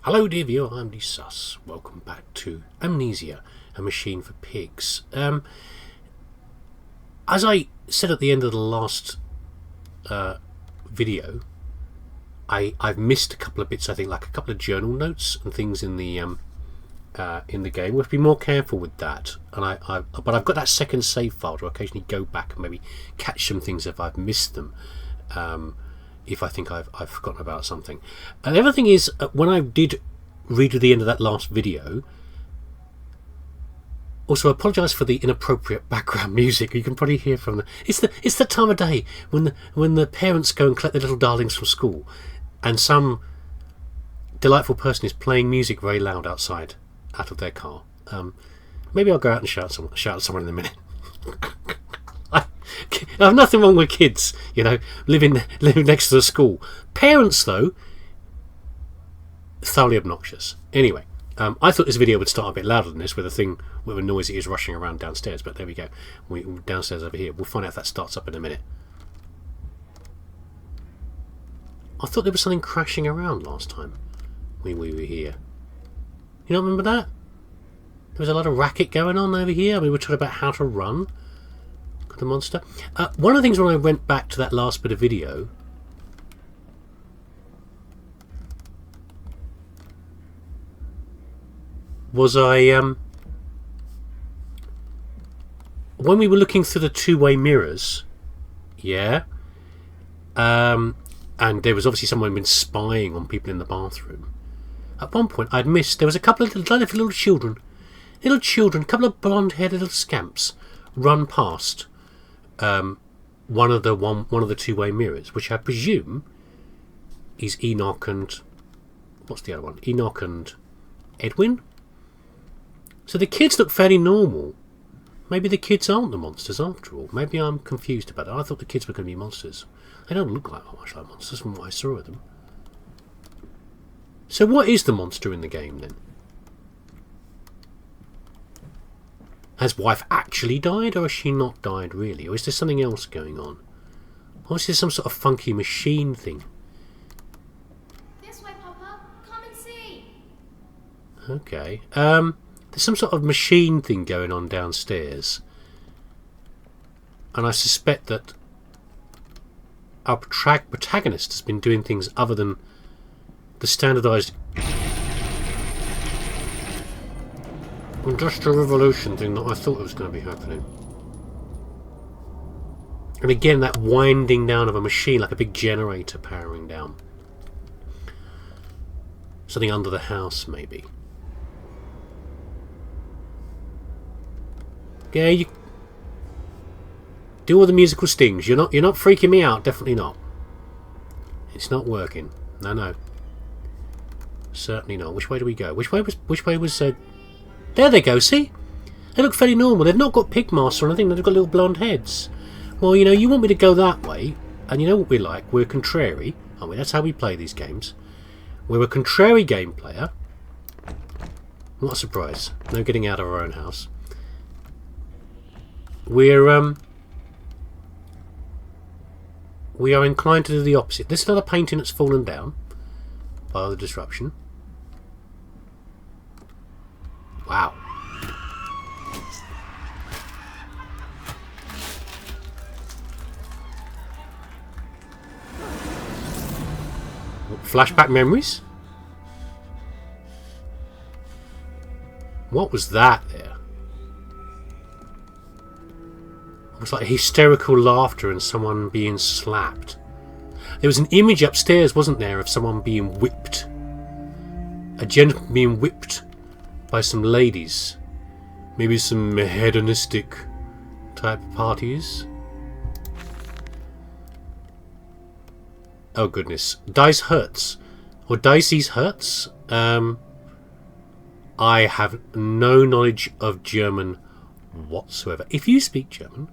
Hello dear viewer, I'm leesusss. Welcome back to Amnesia, a machine for pigs. As I said at the end of the last video, I've missed a couple of bits, I think, like a couple of journal notes and things in the game. We have to be more careful with that. And but I've got that second save file to occasionally go back and maybe catch some things if I've missed them. If I think I've forgotten about something. The other thing is, when I did read at the end of that last video, also apologise for the inappropriate background music. You can probably hear from it's the time of day when the parents go and collect their little darlings from school, and some delightful person is playing music very loud outside out of their car. Maybe I'll go out and shout at someone in a minute. I have nothing wrong with kids, living next to the school. Parents, though, thoroughly obnoxious. Anyway, I thought this video would start a bit louder than this, with a noise that is rushing around downstairs. But there we go. We're downstairs over here. We'll find out if that starts up in a minute. I thought there was something crashing around last time when we were here. You don't remember that? There was a lot of racket going on over here. We were talking about how to run the monster. One of the things when I went back to that last bit of video was when we were looking through the two-way mirrors, and there was obviously someone been spying on people in the bathroom. At one point I'd missed, there was a couple of little children, a couple of blonde-haired little scamps run past one of the two-way mirrors, which I presume is Enoch and what's the other one? Enoch and Edwin. So the kids look fairly normal. Maybe the kids aren't the monsters after all. Maybe I'm confused about it. I thought the kids were going to be monsters. They don't look like much like monsters from what I saw of them. So what is the monster in the game then? Has wife actually died, or has she not died really? Or is there something else going on? Or is there some sort of funky machine thing? This way, Papa. Come and see. Okay. There's some sort of machine thing going on downstairs. And I suspect that our protagonist has been doing things other than the standardised Industrial Revolution thing that I thought was going to be happening. And again, that winding down of a machine, like a big generator powering down. Something under the house, maybe. Yeah, you do all the musical stings. You're not freaking me out. Definitely not. It's not working. No. Certainly not. Which way do we go? Which way was? There they go. See, they look fairly normal. They've not got pig masks or anything. They've got little blonde heads. Well, you want me to go that way, and you know what we're like. We're contrary, aren't we? That's how we play these games. We're a contrary game player. What a surprise! No getting out of our own house. We are inclined to do the opposite. This is another painting that's fallen down by the disruption. Wow. Flashback memories? What was that there? It was like hysterical laughter and someone being slapped. There was an image upstairs, wasn't there, of someone being whipped. A gentleman being whipped by some ladies. Maybe some hedonistic type parties. Oh goodness. Dice Hurts. Or Dicey's Hurts. I have no knowledge of German whatsoever. If you speak German,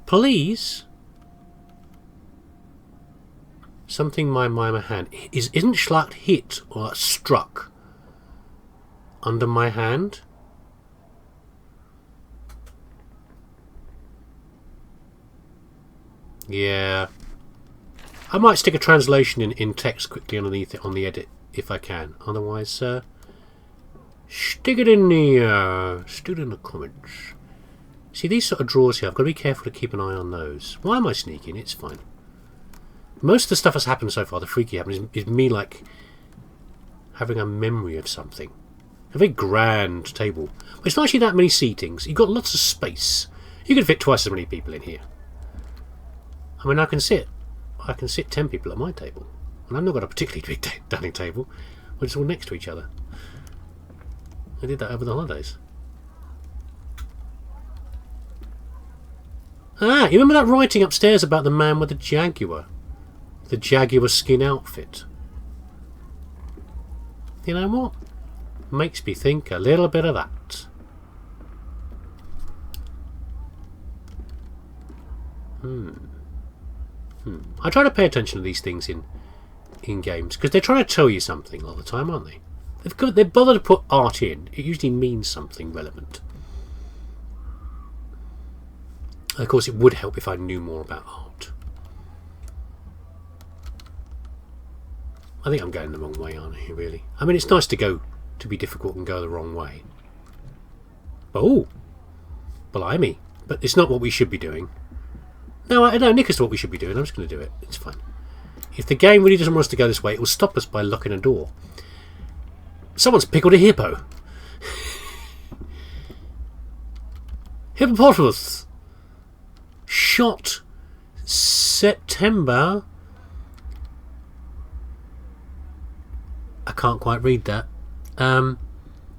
please. Something my hand isn't Schlacht hit or struck under my hand? Yeah. I might stick a translation in text quickly underneath it on the edit if I can. Otherwise, stick it in the comments. See, these sort of drawers here, I've got to be careful to keep an eye on those. Why am I sneaking? It's fine. Most of the stuff that's happened so far, the freaky happened, is me, like, having a memory of something. A very grand table. But it's not actually that many seatings. You've got lots of space. You can fit twice as many people in here. I mean, I can sit 10 people at my table. And I've not got a particularly big dining table. We're just all next to each other. I did that over the holidays. Ah, you remember that writing upstairs about the man with the jaguar? The jaguar skin outfit? You know what? Makes me think a little bit of that. I try to pay attention to these things in games, because they're trying to tell you something all the time, aren't they? They've bothered to put art in. It usually means something relevant. Of course, it would help if I knew more about art. I think I'm going the wrong way, aren't I, really? I mean, it's nice to be difficult and go the wrong way. Oh! Blimey. But it's not what we should be doing. No, Nick is what we should be doing. I'm just going to do it. It's fine. If the game really doesn't want us to go this way, it will stop us by locking a door. Someone's pickled a hippo. Hippopotamus. Shot September. I can't quite read that.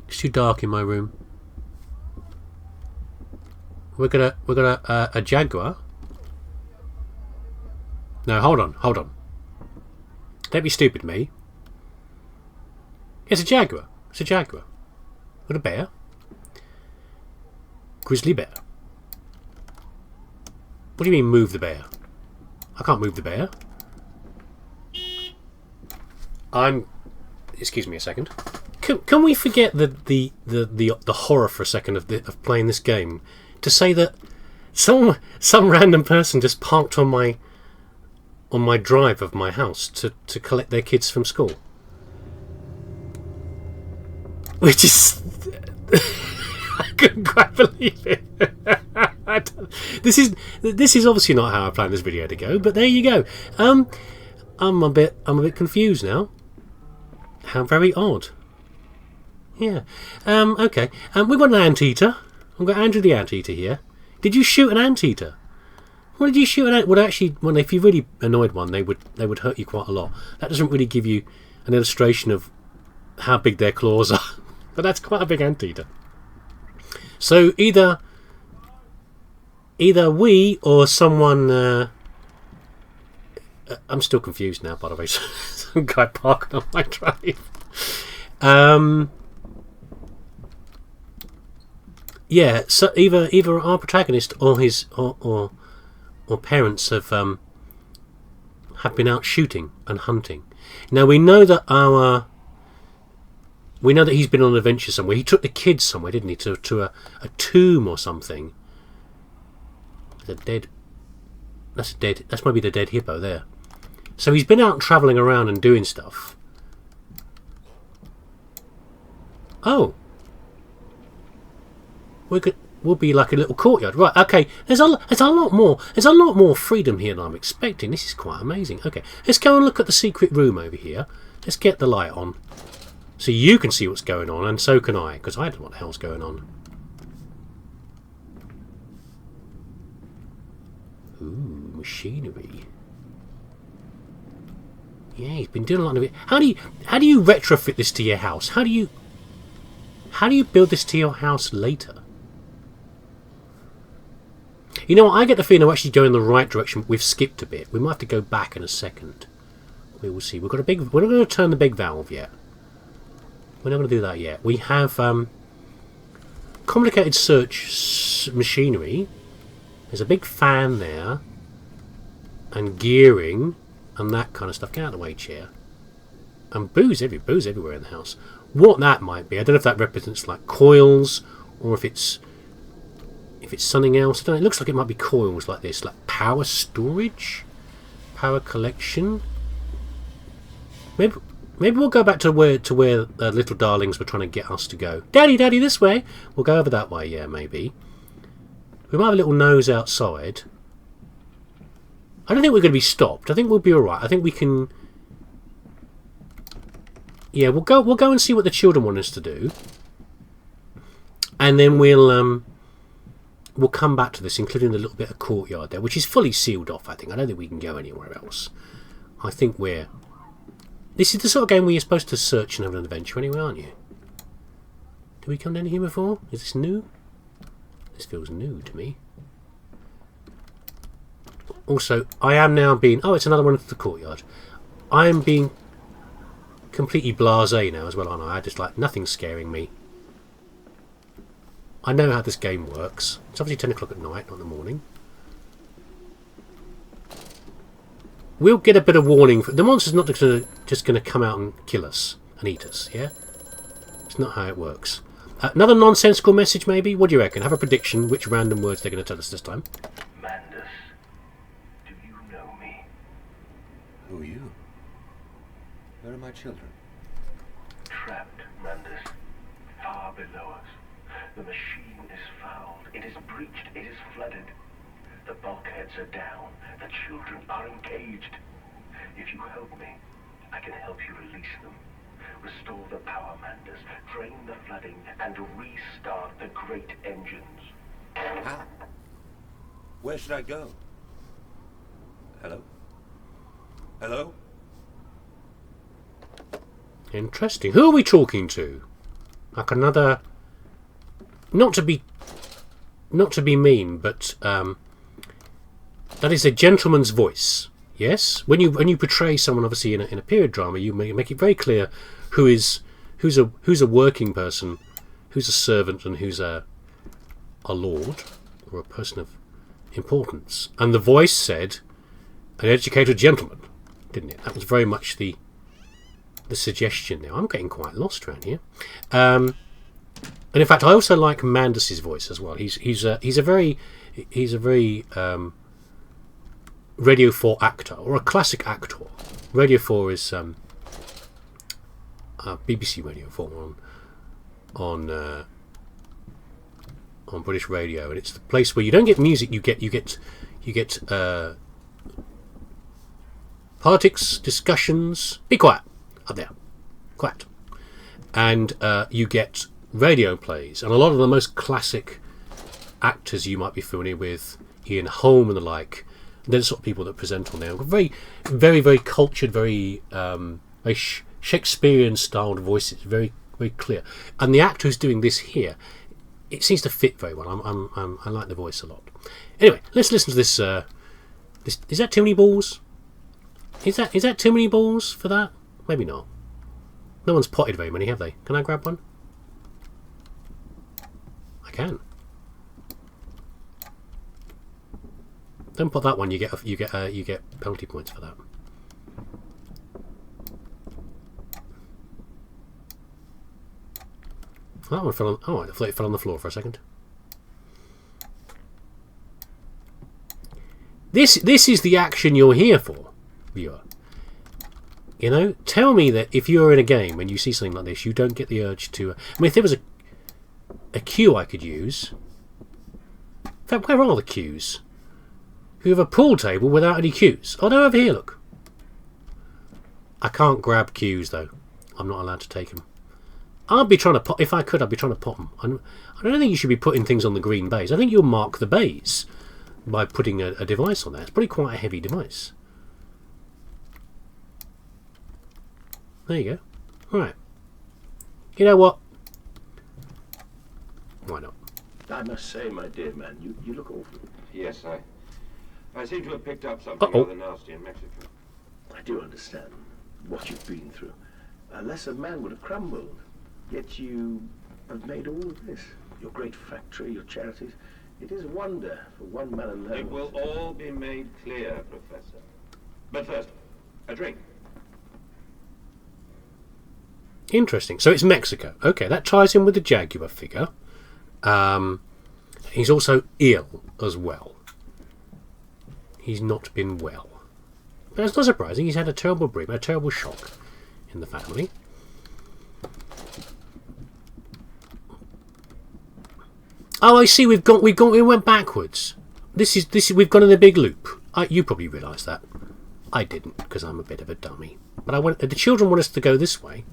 It's too dark in my room. We're gonna a jaguar. No, hold on. Don't be stupid, me. It's a jaguar. What a bear? Grizzly bear. What do you mean move the bear? I can't move the bear. Excuse me a second. Can we forget the horror for a second of playing this game? To say that some random person just parked on my drive of my house to collect their kids from school. Which is... I couldn't quite believe it. This is obviously not how I planned this video to go, but there you go. I'm a bit confused now. How very odd. Yeah. Okay. We've got an anteater. We've got Andrew the anteater here. Did you shoot an anteater? What did you shoot an anteater? Well, actually, if you really annoyed one, they would hurt you quite a lot. That doesn't really give you an illustration of how big their claws are. But that's quite a big anteater. So either we or someone... I'm still confused now, by the way. Some guy parking on my drive. Yeah, so either our protagonist or his or parents have been out shooting and hunting. Now we know that he's been on an adventure somewhere. He took the kids somewhere, didn't he? To a tomb or something. That's maybe the dead hippo there. So he's been out travelling around and doing stuff. Oh. We'll be like a little courtyard. Right, okay. There's a lot more freedom here than I'm expecting. This is quite amazing. Okay. Let's go and look at the secret room over here. Let's get the light on. So you can see what's going on, and so can I, because I don't know what the hell's going on. Ooh, machinery. Yeah, he's been doing a lot of it. How do you retrofit this to your house? How do you build this to your house later? You know what? I get the feeling we're actually going in the right direction. We've skipped a bit. We might have to go back in a second. We will see. We're not going to turn the big valve yet. We're not going to do that yet. We have complicated search machinery. There's a big fan there, and gearing, and that kind of stuff. Get out of the way, chair. And booze everywhere in the house. What that might be, I don't know if that represents like coils, or if it's something else. I don't know. It looks like it might be coils like this, like power storage, power collection. Maybe Maybe we'll go back to where little darlings were trying to get us to go. Daddy, Daddy, this way. We'll go over that way. Yeah, maybe. We might have a little nose outside. I don't think we're going to be stopped. I think we'll be all right. I think we can. Yeah, we'll go and see what the children want us to do, and then we'll come back to this, including the little bit of courtyard there, which is fully sealed off. I think. I don't think we can go anywhere else. I think we're. This is the sort of game where you're supposed to search and have an adventure anyway, aren't you? Did we come down here before? Is this new? This feels new to me. Also, I am now being... Oh, it's another one into the courtyard. I am being completely blasé now as well, aren't I? I just like nothing's scaring me. I know how this game works. It's obviously 10 o'clock at night, not in the morning. We'll get a bit of warning. The monster's not just going to come out and kill us and eat us, yeah? It's not how it works. Another nonsensical message, maybe? What do you reckon? Have a prediction which random words they're going to tell us this time. Mandus, do you know me? Who are you? Where are my children? Trapped, Mandus, far below us. The machine is fouled. It is breached. It is flooded. The bulkheads are down. The children are engaged. If you help me, I can help you release them. Restore the power, Mandus, drain the flooding, and restart the great engines. How? Where should I go? Hello? Hello? Interesting. Who are we talking to? Like another... Not to be mean, but that is a gentleman's voice. Yes, when you portray someone, obviously in a period drama, you make it very clear who's a working person, who's a servant, and who's a lord or a person of importance. And the voice said, "An educated gentleman," didn't it? That was very much the suggestion. Now I'm getting quite lost around here. And in fact, I also like Mandus's voice as well. He's a very Radio 4 actor, or a classic actor. Radio 4 is BBC Radio 4 on British radio, and it's the place where you don't get music. You get politics, discussions. Be quiet up there, quiet, and you get radio plays, and a lot of the most classic actors you might be familiar with, Ian Holm and the like. They're the sort of people that present on there. Very, very, very cultured, very Shakespearean styled voices, very, very clear. And the actor who's doing this here, it seems to fit very well. I like the voice a lot. Anyway, let's listen to this. Is that too many balls? Is that too many balls for that? Maybe not. No one's potted very many, have they? Can I grab one? I can. Don't put that one. You get penalty points for that. That one fell on. Oh, I thought it fell on the floor for a second. This is the action you're here for, viewer. You know, tell me that if you're in a game and you see something like this, you don't get the urge to. I mean, if there was a queue I could use. In fact, where are the queues? We have a pool table without any queues. Oh, they're over here, look. I can't grab queues, though. I'm not allowed to take them. I'd be trying to pop... If I could, I'd be trying to pop them. I don't think you should be putting things on the green bays. I think you'll mark the bays by putting a device on there. It's probably quite a heavy device. There you go. Right. You know what? Why not? I must say, my dear man, you look awful. Yes, I seem to have picked up something rather nasty in Mexico. I do understand what you've been through. A lesser man would have crumbled. Yet you have made all of this. Your great factory, your charities. It is a wonder for one man alone. It will all be made clear, Professor. But first, a drink. Interesting. So it's Mexico. Okay, that ties in with the Jaguar figure. He's also ill as well. He's not been well. But it's not surprising. He's had a terrible dream, a terrible shock in the family. Oh, I see. We went backwards. This is. We've gone in a big loop. You probably realise that. I didn't, because I'm a bit of a dummy. But the children want us to go this way.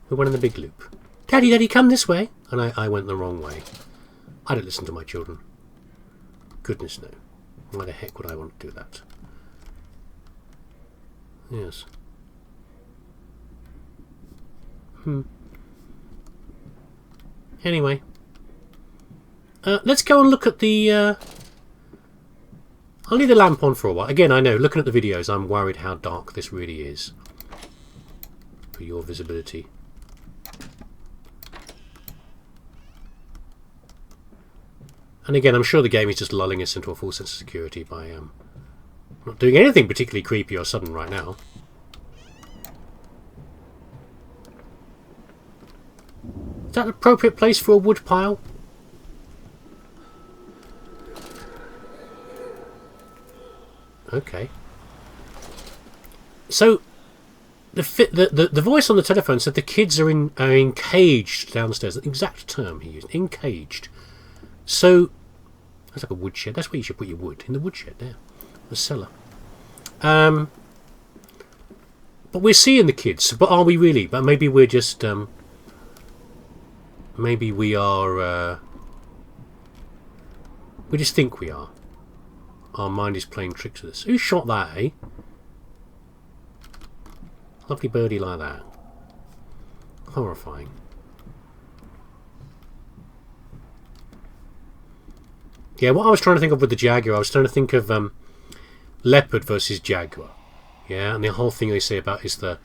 We went in the big loop. Daddy, Daddy, come this way. And I went the wrong way. I don't listen to my children. Goodness no. Why the heck would I want to do that? Yes. Anyway. Let's go and look at the... I'll leave the lamp on for a while. Again, I know, looking at the videos, I'm worried how dark this really is. For your visibility. And again, I'm sure the game is just lulling us into a false sense of security by not doing anything particularly creepy or sudden right now. Is that an appropriate place for a wood pile? Okay. So, the voice on the telephone said the kids are encaged downstairs. The exact term he used, encaged. So, that's like a woodshed. That's where you should put your wood, in the woodshed there, the cellar. But we're seeing the kids. But are we really? But maybe we're just. Maybe we are. We just think we are. Our mind is playing tricks with us. Who shot that, eh? Lovely birdie like that. Horrifying. Yeah, what I was trying to think of with the jaguar, I was trying to think of leopard versus jaguar. Yeah, and the whole thing they say about is the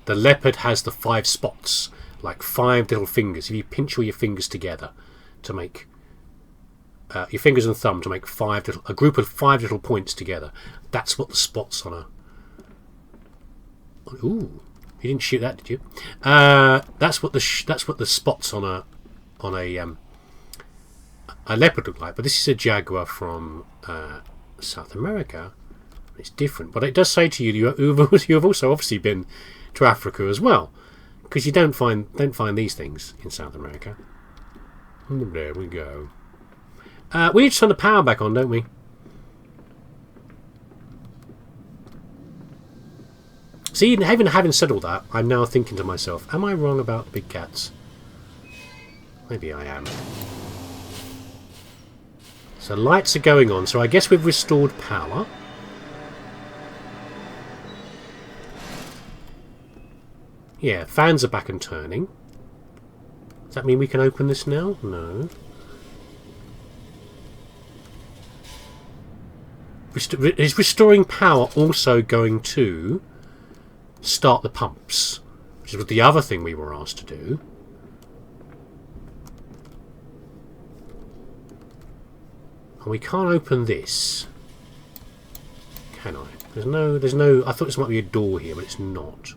leopard has the 5 spots, like 5 little fingers. If you pinch all your fingers together to make your fingers and thumb to make a group of 5 little points together. That's what the spots on a. Ooh, you didn't shoot that, did you? That's what the spots on a leopard look like. But this is a jaguar from South America. It's different, but it does say to you have also obviously been to Africa as well, because you don't find these things in South America. There we go. We need to turn the power back on, don't we? See, even having said all that, I'm now thinking to myself, am I wrong about big cats? Maybe I am. So lights are going on, so I guess we've restored power. Yeah, fans are back and turning. Does that mean we can open this now? No. Is restoring power also going to start the pumps? Which is the other thing we were asked to do. And we can't open this. Can I? There's no... I thought this might be a door here, but it's not.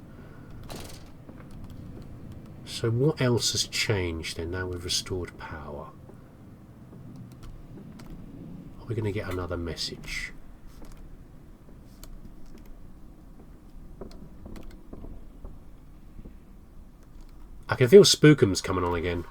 So what else has changed then now we've restored power? Are we going to get another message? I can feel Spookums coming on again.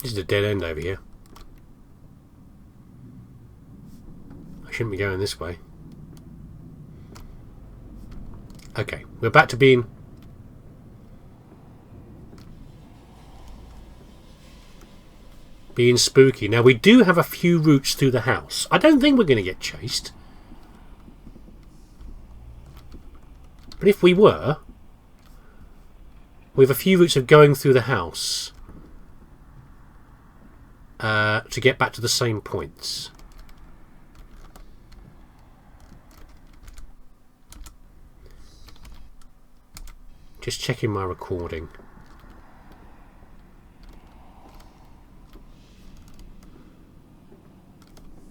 This is a dead end over here. I shouldn't be going this way. Okay, we're back to being spooky. Now we do have a few routes through the house. I don't think we're going to get chased. But if we were, we have a few routes of going through the house to get back to the same points. Just checking my recording.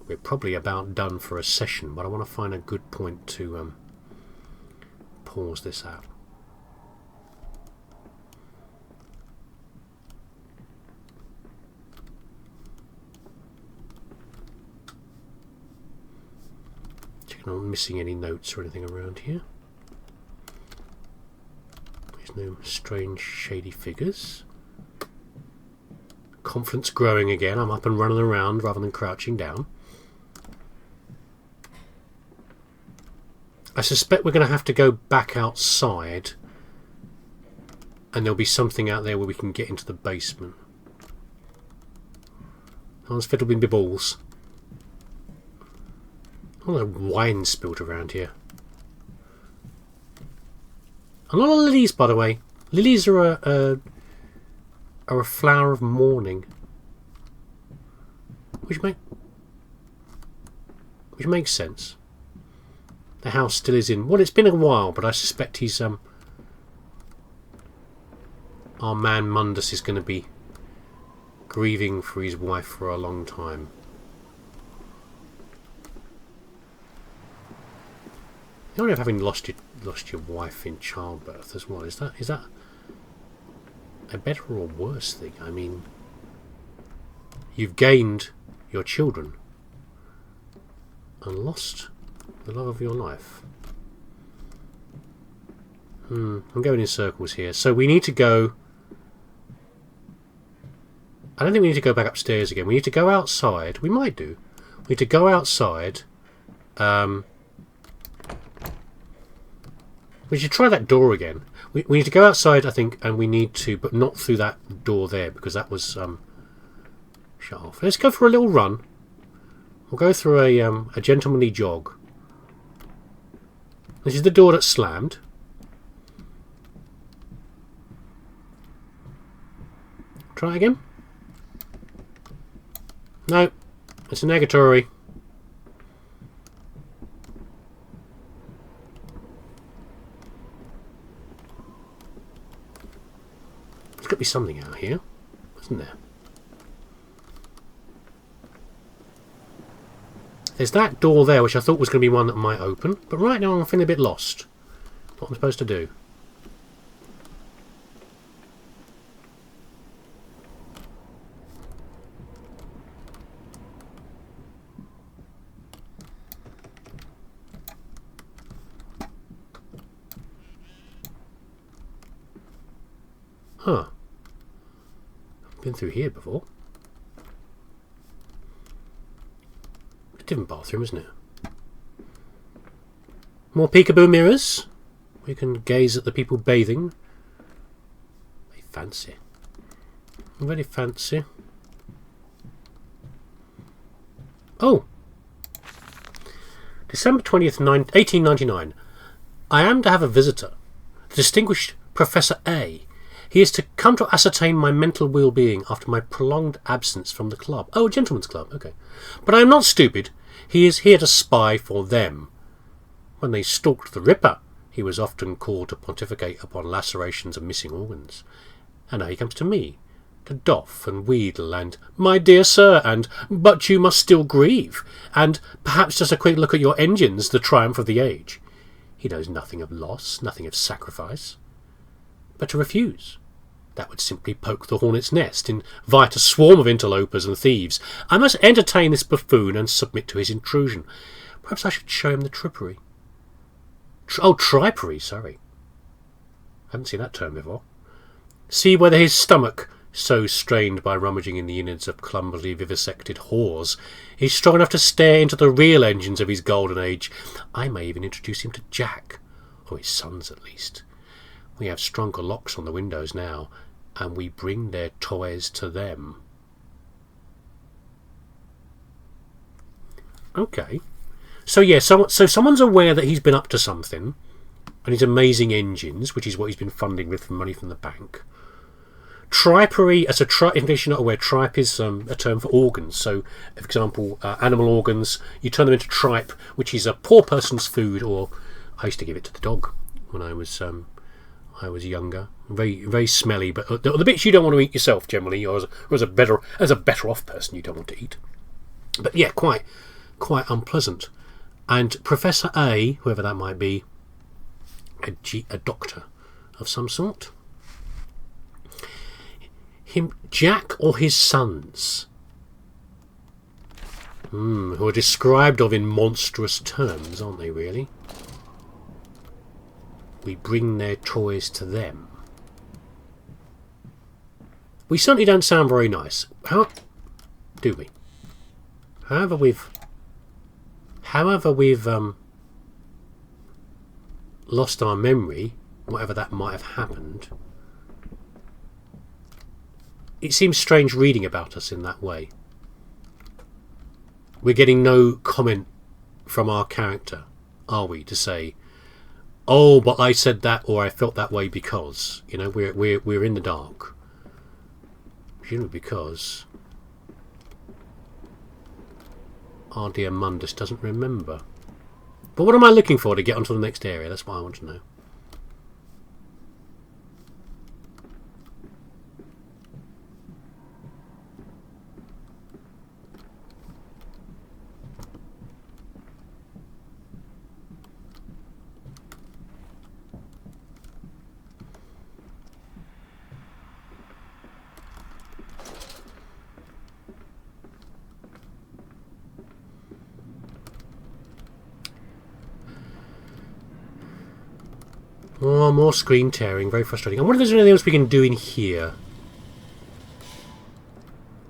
We're probably about done for a session, but I want to find a good point to pause this at. Checking I'm not missing any notes or anything around here. There's no strange shady figures. Confidence growing again. I'm up and running around rather than crouching down. I suspect we're going to have to go back outside, and there'll be something out there where we can get into the basement. Hans fiddling me balls. A lot of wine spilled around here. A lot of lilies, by the way. Lilies are a flower of mourning, which makes sense. The house still is in. Well, it's been a while, but I suspect he's our man Mundus is going to be grieving for his wife for a long time. You only have having lost your wife in childbirth as well. Is that a better or worse thing? I mean, you've gained your children and lost the love of your life. I'm going in circles here. So we need to go... I don't think we need to go back upstairs again. We need to go outside. We might do. We need to go outside. We should try that door again. We need to go outside, I think, and we need to, but not through that door there, because that was shut off. Let's go for a little run. We'll go through a gentlemanly jog. This is the door that's slammed. Try again. No, it's a negatory. There's got to be something out here, isn't there? There's that door there, which I thought was going to be one that might open, but right now I'm feeling a bit lost. What I'm supposed to do? Huh. I've been through here before. A different bathroom, isn't it? More peekaboo mirrors. We can gaze at the people bathing. Very fancy. Very fancy. Oh! December 20th, 1899. I am to have a visitor. The distinguished Professor A. He is to come to ascertain my mental well-being after my prolonged absence from the club. Oh, a gentleman's club, okay. But I am not stupid. He is here to spy for them. When they stalked the Ripper, he was often called to pontificate upon lacerations and missing organs. And now he comes to me, to doff and wheedle and, my dear sir, and, but you must still grieve, and perhaps just a quick look at your engines, the triumph of the age. He knows nothing of loss, nothing of sacrifice. But to refuse, that would simply poke the hornet's nest, invite a swarm of interlopers and thieves. I must entertain this buffoon and submit to his intrusion. Perhaps I should show him the trippery. Tripery, sorry. I haven't seen that term before. See whether his stomach, so strained by rummaging in the innards of clumsily vivisected whores, is strong enough to stare into the real engines of his golden age. I may even introduce him to Jack, or his sons at least. We have stronger locks on the windows now, and we bring their toys to them. Okay. So yeah, so someone's aware that he's been up to something, and his amazing engines, which is what he's been funding with money from the bank. Tripery, in case you're not aware, tripe is a term for organs. So, for example, animal organs, you turn them into tripe, which is a poor person's food, or I used to give it to the dog when I was younger. Very, very smelly, but the bits you don't want to eat yourself generally, or as a better off person you don't want to eat. But yeah, quite quite unpleasant. And Professor A, whoever that might be, a doctor of some sort, Jack or his sons, who are described of in monstrous terms, aren't they really? We bring their toys to them. We certainly don't sound very nice. How do we? However we've lost our memory, whatever that might have happened, it seems strange reading about us in that way. We're getting no comment from our character, are we, to say, oh, but I said that or I felt that way because, you know, we're in the dark. Presumably because our dear Mundus doesn't remember. But what am I looking for to get onto the next area? That's what I want to know. Oh, more screen tearing. Very frustrating. I wonder if there's anything else we can do in here.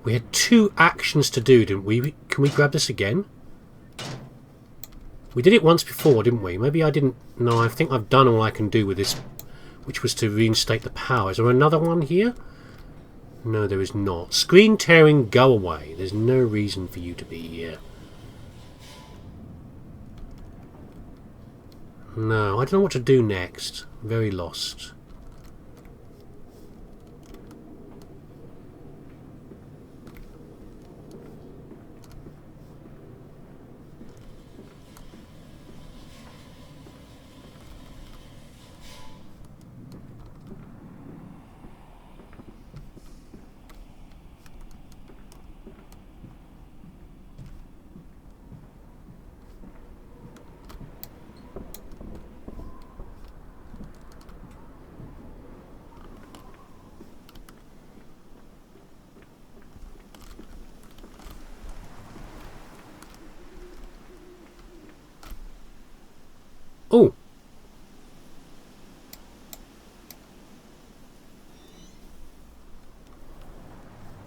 We had 2 actions to do, didn't we? Can we grab this again? We did it once before, didn't we? Maybe I didn't... No, I think I've done all I can do with this, which was to reinstate the power. Is there another one here? No, there is not. Screen tearing, go away. There's no reason for you to be here. No, I don't know what to do next. Very lost. Oh!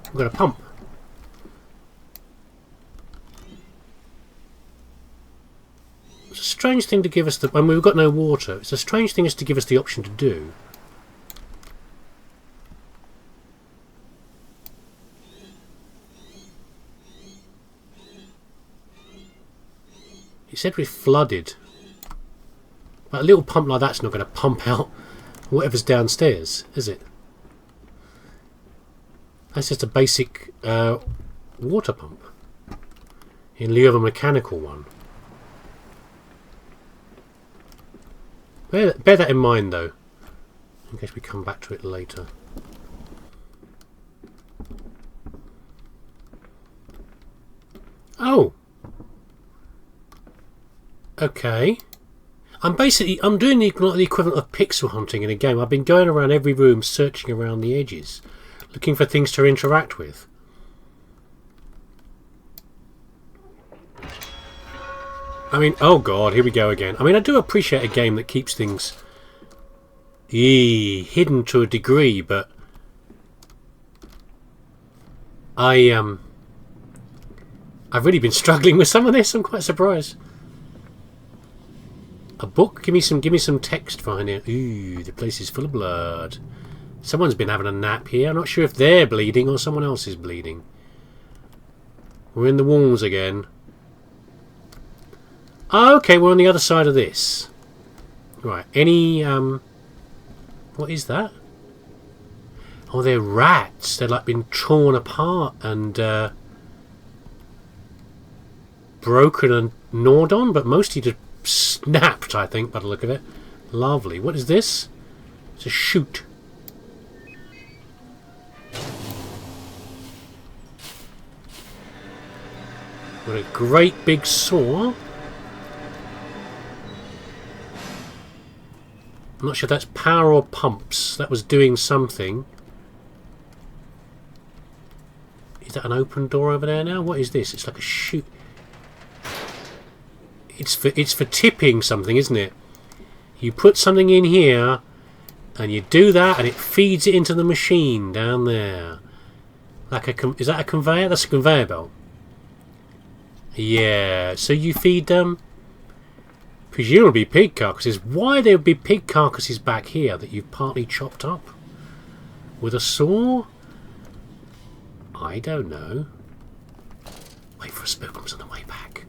We've got a pump. It's a strange thing to give us the... when we've got no water, it's a strange thing to give us the option to do. He said we're flooded. But a little pump like that's not going to pump out whatever's downstairs, is it? That's just a basic water pump in lieu of a mechanical one. Bear that in mind, though, in case we come back to it later. Oh! Okay. I'm doing the equivalent of pixel hunting in a game. I've been going around every room searching around the edges, looking for things to interact with. I mean, oh god, here we go again. I mean, I do appreciate a game that keeps things hidden to a degree, but I've really been struggling with some of this. I'm quite surprised. A book? Give me some text behind it. Ooh, the place is full of blood. Someone's been having a nap here. I'm not sure if they're bleeding or someone else is bleeding. We're in the walls again. Oh, okay, we're on the other side of this. Right, any... what is that? Oh, they're rats. They're like been torn apart and broken and gnawed on, but mostly just snapped, I think, by the look of it. Lovely. What is this? It's a chute. With a great big saw. I'm not sure if that's power or pumps. That was doing something. Is that an open door over there now? What is this? It's like a chute. It's for tipping something, isn't it? You put something in here, and you do that, and it feeds it into the machine down there. Like is that a conveyor? That's a conveyor belt. Yeah. So you feed them. Presumably pig carcasses. Why there would be pig carcasses back here that you've partly chopped up with a saw? I don't know. Wait for a spookums on the way back.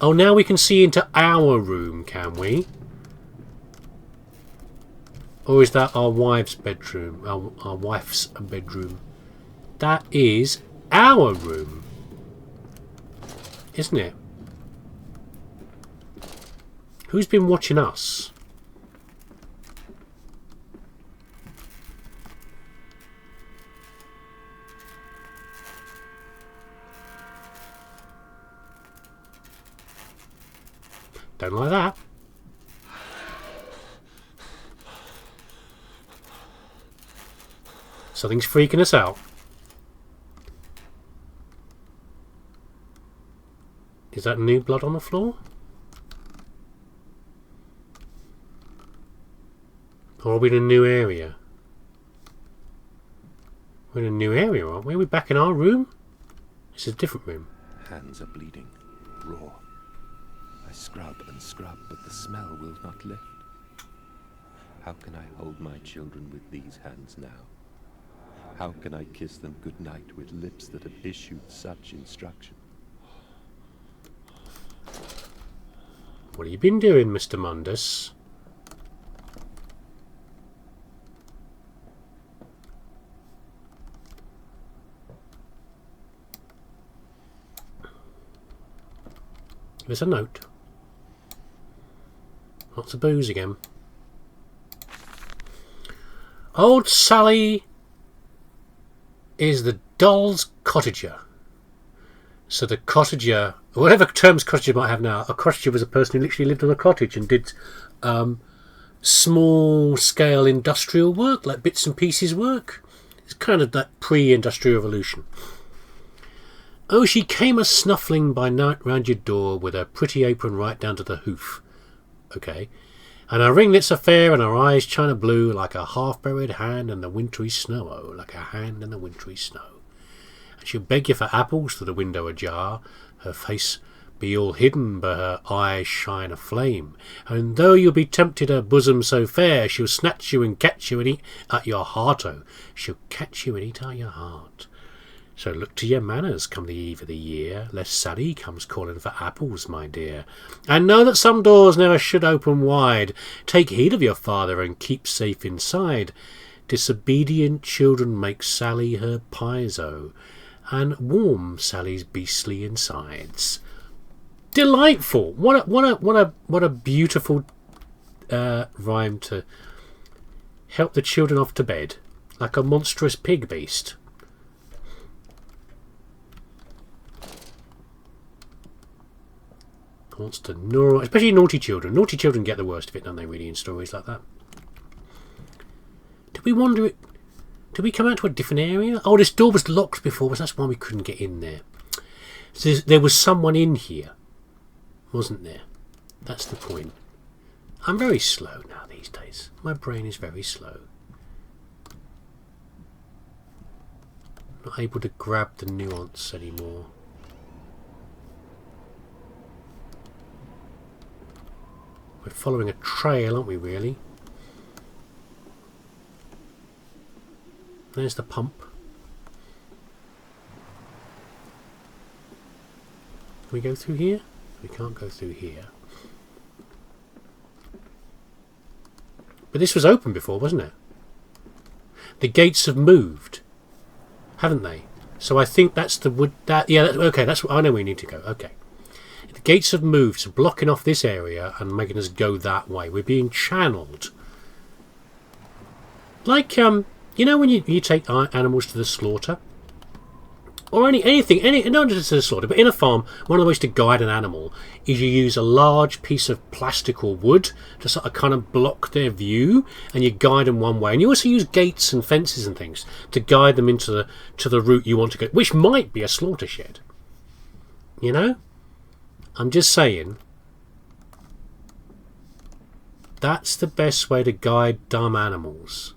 Oh, now we can see into our room, can we? Or is that our wife's bedroom? Our wife's bedroom. That is our room. Isn't it? Who's been watching us? Don't like that. Something's freaking us out. Is that new blood on the floor? Or are we in a new area? We're in a new area, aren't we? Are we back in our room? It's a different room. Hands are bleeding, raw. I scrub and scrub, but the smell will not lift. How can I hold my children with these hands now? How can I kiss them goodnight with lips that have issued such instruction? What have you been doing, Mr. Mundus? There's a note. Lots of booze again. Old Sally is the doll's cottager. So the cottager, whatever terms cottager might have now, a cottager was a person who literally lived on a cottage and did small-scale industrial work, like bits and pieces work. It's kind of that pre-industrial revolution. Oh, she came a-snuffling by night round your door with her pretty apron right down to the hoof. Okay. And her ringlets are fair and her eyes china blue like a half-buried hand in the wintry snow. Oh, like a hand in the wintry snow. And she'll beg you for apples through the window ajar. Her face be all hidden, but her eyes shine aflame. And though you'll be tempted her bosom so fair, she'll snatch you and catch you and eat at your heart. Oh, she'll catch you and eat at your heart. So look to your manners come the eve of the year, lest Sally comes calling for apples, my dear. And know that some doors never should open wide. Take heed of your father and keep safe inside. Disobedient children make Sally her pies, oh, and warm Sally's beastly insides. Delightful! What a beautiful rhyme to help the children off to bed, like a monstrous pig beast. Wants to gnaw, especially naughty children. Naughty children get the worst of it, don't they, really, in stories like that? Did we wander it? Did we come out to a different area? Oh, this door was locked before, but that's why we couldn't get in there. So there was someone in here, wasn't there? That's the point. I'm very slow now these days. My brain is very slow. Not able to grab the nuance anymore. We're following a trail, aren't we, really? There's the pump. Can we go through here? We can't go through here. But this was open before, wasn't it? The gates have moved, haven't they? So I think that's the wood. Okay, that's what I know. We need to go. Okay. The gates have moved, so blocking off this area and making us go that way. We're being channeled. Like, you know when you take animals to the slaughter? or anything, not just a slaughter, but in a farm, one of the ways to guide an animal is you use a large piece of plastic or wood to sort of kind of block their view, and you guide them one way. And you also use gates and fences and things to guide them into the route you want to go, which might be a slaughter shed. You know? I'm just saying, that's the best way to guide dumb animals.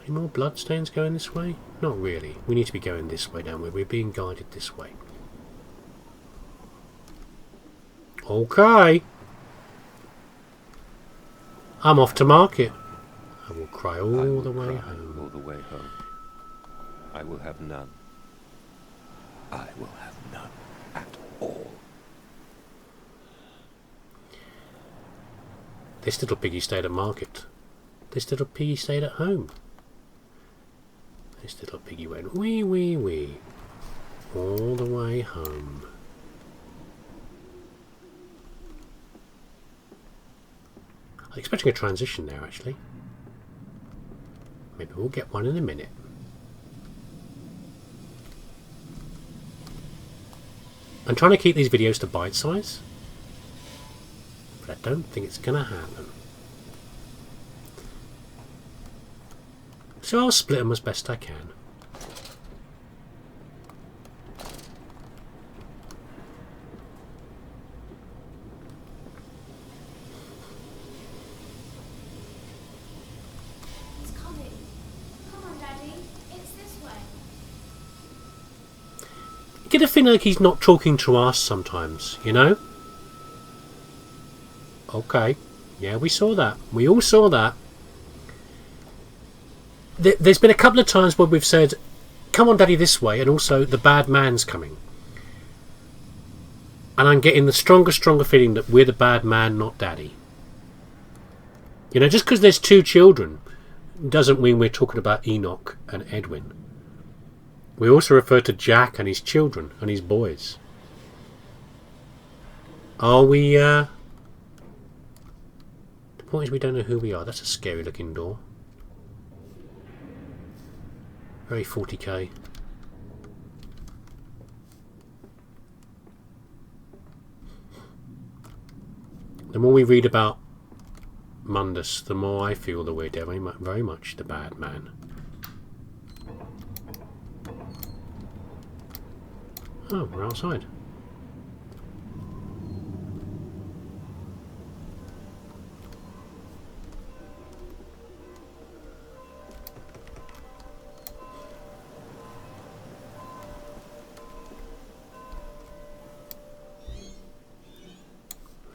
Any more bloodstains going this way? Not really. We need to be going this way, don't we? We're being guided this way. Okay. I'm off to market. I will cry all the way home. All the way home. I will have none. I will have none at all. This little piggy stayed at market. This little piggy stayed at home. This little piggy went wee wee wee all the way home. I'm expecting a transition there, actually. Maybe we'll get one in a minute. I'm trying to keep these videos to bite size, but I don't think it's going to happen. So I'll split them as best I can. It's coming. Come on, Daddy. It's this way. I get a feeling like he's not talking to us sometimes, you know? Okay. Yeah, we saw that. We all saw that. There's been a couple of times where we've said, come on Daddy this way, and also the bad man's coming. And I'm getting the stronger feeling that we're the bad man, not Daddy. You know, just because there's two children doesn't mean we're talking about Enoch and Edwin. We also refer to Jack and his children and his boys. Are we, The point is we don't know who we are. That's a scary looking door. Very 40k. The more we read about Mundus, the more I feel that we're very much the bad man. Oh, we're outside.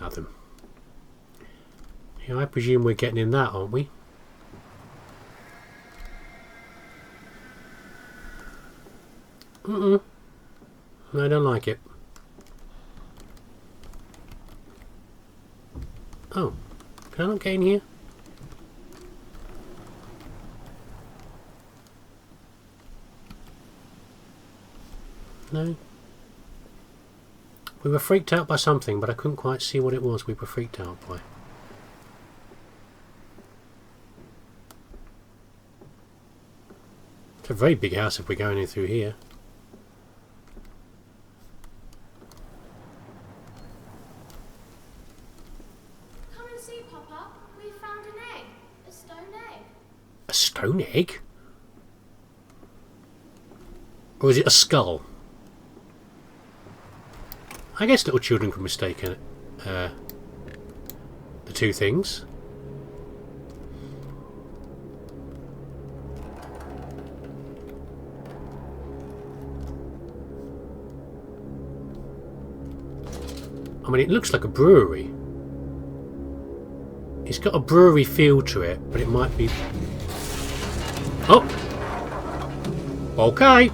Nothing. Yeah, I presume we're getting in that, aren't we? I don't like it. Oh, can I not get in here? No. We were freaked out by something, but I couldn't quite see what it was we were freaked out by. It's a very big house if we're going in through here. Come and see, Papa. We found an egg. A stone egg. A stone egg? Or is it a skull? I guess little children can mistake the two things. I mean, it looks like a brewery. It's got a brewery feel to it, but it might be... Oh! Okay!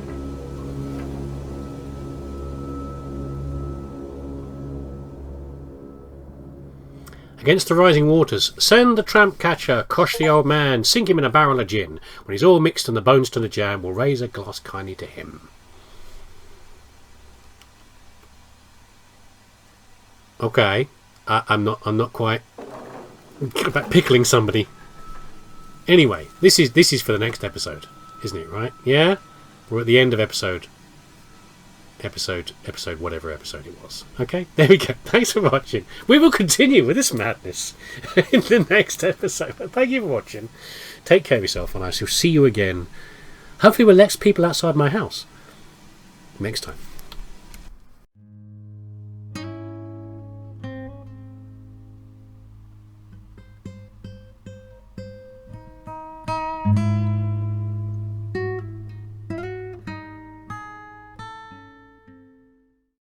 Against the rising waters, send the tramp catcher, cosh the old man, sink him in a barrel of gin. When he's all mixed and the bones to the jam, we'll raise a glass kindly to him. Okay, I'm not quite about pickling somebody. Anyway, this is for the next episode, isn't it? Right? Yeah, we're at the end of episode whatever episode it was. Okay, there we go. Thanks for watching. We will continue with this madness in the next episode. But thank you for watching. Take care of yourself, and I shall see you again. Hopefully, with less people outside my house next time.